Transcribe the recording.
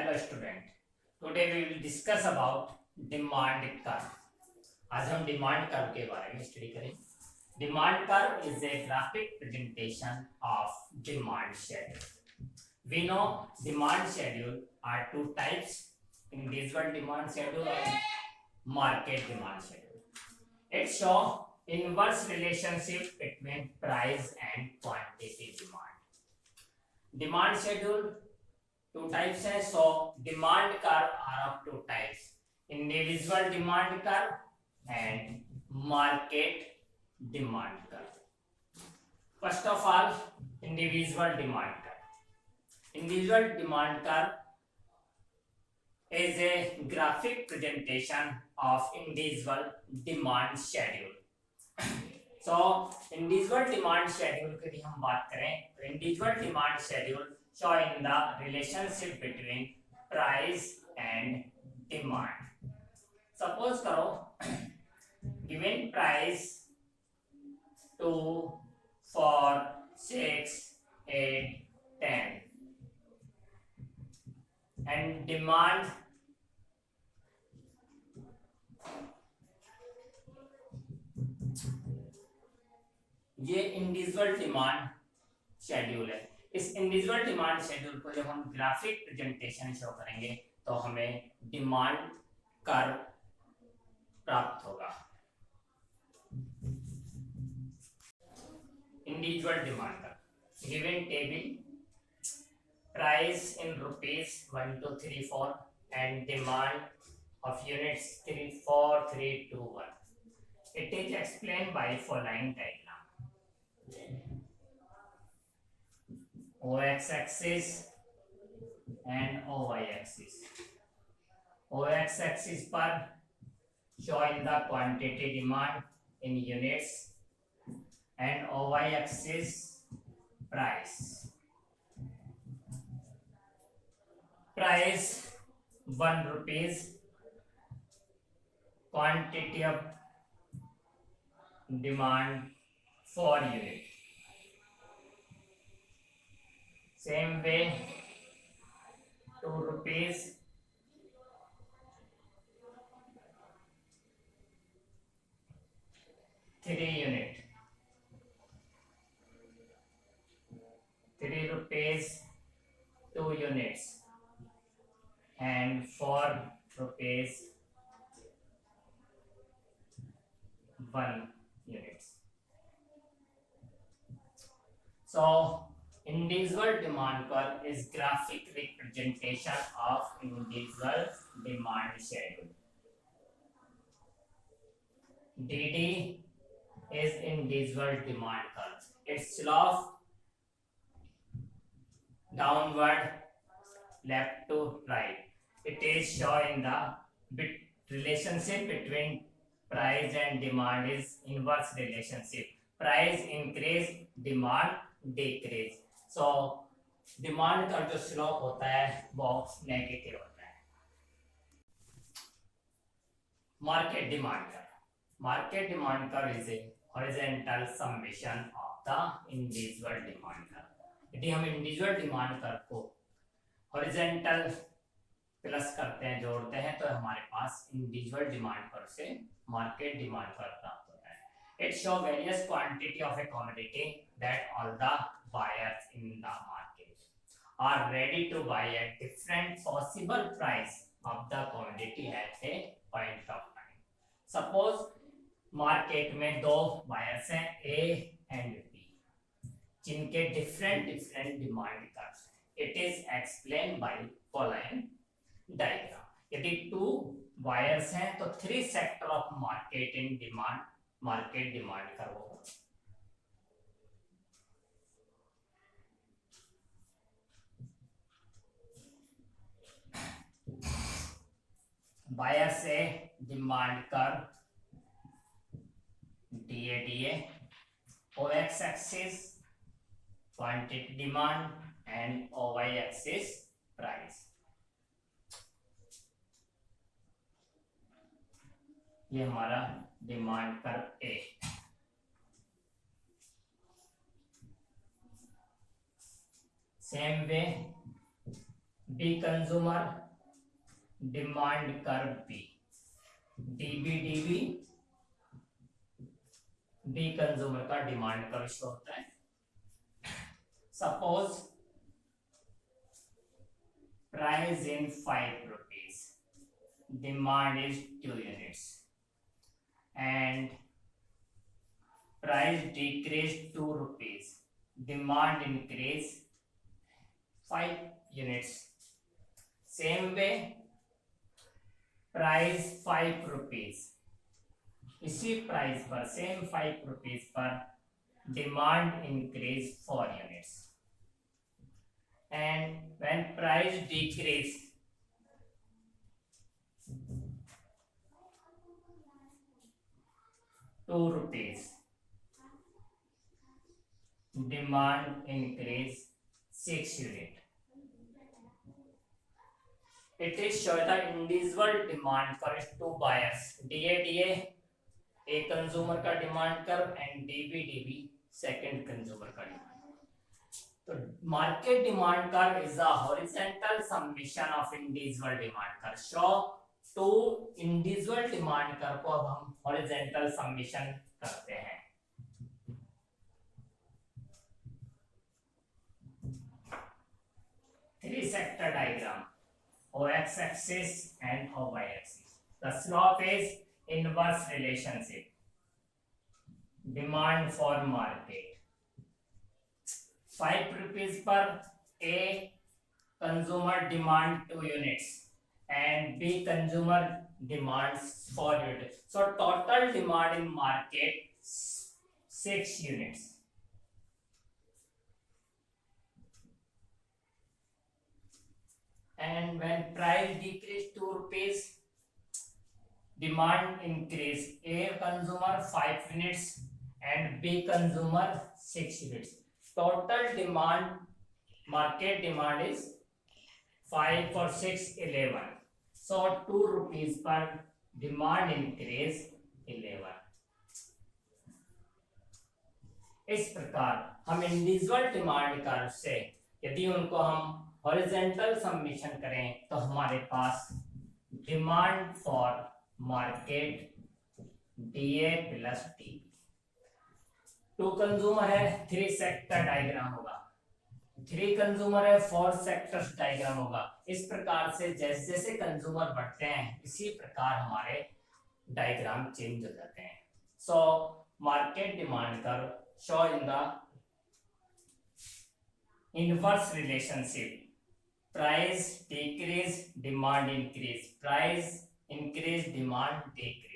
Hello student, today we will discuss about demand curve. आज हम demand curve के बारे में स्टडी करेंगे। Demand curve is a graphic presentation of demand schedule. We know demand schedule are two types: individual demand schedule और market demand schedule. It show inverse relationship between price and quantity demand. Demand schedule two types है. So demand curve are of two types: individual demand curve and market demand curve. First of all, individual demand curve. Individual demand curve is a graphic presentation of individual demand schedule. So individual demand schedule की हम बात करें तो individual demand schedule showing the relationship between price and demand. Suppose करो given price 2, 4, 6, 8, 10 and demand ये individual demand schedule है। इस individual demand schedule को जब हम ग्राफिक प्रेजेंटेशन शो करेंगे तो हमें डिमांड कर्व प्राप्त होगा। Individual demand curve given table price in rupees 1 2 3 4 and demand of units 3 4 3 2 1. It is explained by following diagram. OX axis and OY axis. OX axis पर showing the quantity demand in units and OY axis price. Price 1 rupees, quantity of demand 4 unit. Same way 2 rupees, three unit, 3 rupees 2 units and 4 rupees 1 units. So individual demand curve is graphic representation of individual demand schedule. DD is individual demand curve. Its slope downward left to right. It is showing the relationship between price and demand is inverse relationship. Price increase, demand decrease. So demand का जो slope होता है वो negative होता है। Market demand curve is A horizontal summation of the individual demand curve. यदि हम individual demand curve को हॉरिजॉन्टल प्लस करते हैं, जोड़ते हैं, तो हमारे पास इंडिविजुअल डिमांड कर्व से मार्केट डिमांड कर्व प्राप्त होता है। It show various quantity of A commodity that all the buyers in the market are ready to buy at different possible price of the commodity at a point of time. Suppose market में दो buyers हैं A and B, जिनके different demand curves हैं। It is explained by following diagram. यदि two buyers हैं तो three sector of market demand curve होगा। Buyer से demand curve DA, OX axis quantity demand and OY axis price. ये हमारा demand curve A। Same way B consumer demand curve B, DB B consumer का demand curve show होता है। Suppose price in 5 rupees, demand is 2 units and price decreased 2 rupees, demand increase 5 units. Same way price 5 rupees, इसी price पर same 5 rupees पर demand increase 4 units and when price decrease 2 rupees, demand increase 6 unit. It is show the individual demand for two buyers, DA a consumer का demand curve and DB second consumer का demand. तो market demand curve is a horizontal summation of individual demand curve. Show two individual demand curve को अब हम horizontal summation करते हैं। Three sector diagram, OX axis and OY axis. The slope is inverse relationship. Demand for market 5 rupees per A consumer demand 2 units and B consumer demands 4 units. So total demand in market 6 units. And when price decrease 2 rupees, demand increase A consumer 5 units and B consumer 6 units. Total demand, market demand is 5 for 6 11. So 2 rupees per demand increase 11. इस प्रकार हम individual demand curve से यदि उनको हम horizontal summation करें तो हमारे पास demand for market DA plus DB, two consumer है, 3 सेक्टर डायग्राम होगा, 3 कंज्यूमर है, 4 सेक्टर्स डायग्राम होगा। इस प्रकार से जैसे जैसे कंज्यूमर बढ़ते हैं इसी प्रकार हमारे डायग्राम चेंज हो जाते हैं। So market demand curve show in the inverse relationship, price decrease demand increase, price increase demand decrease.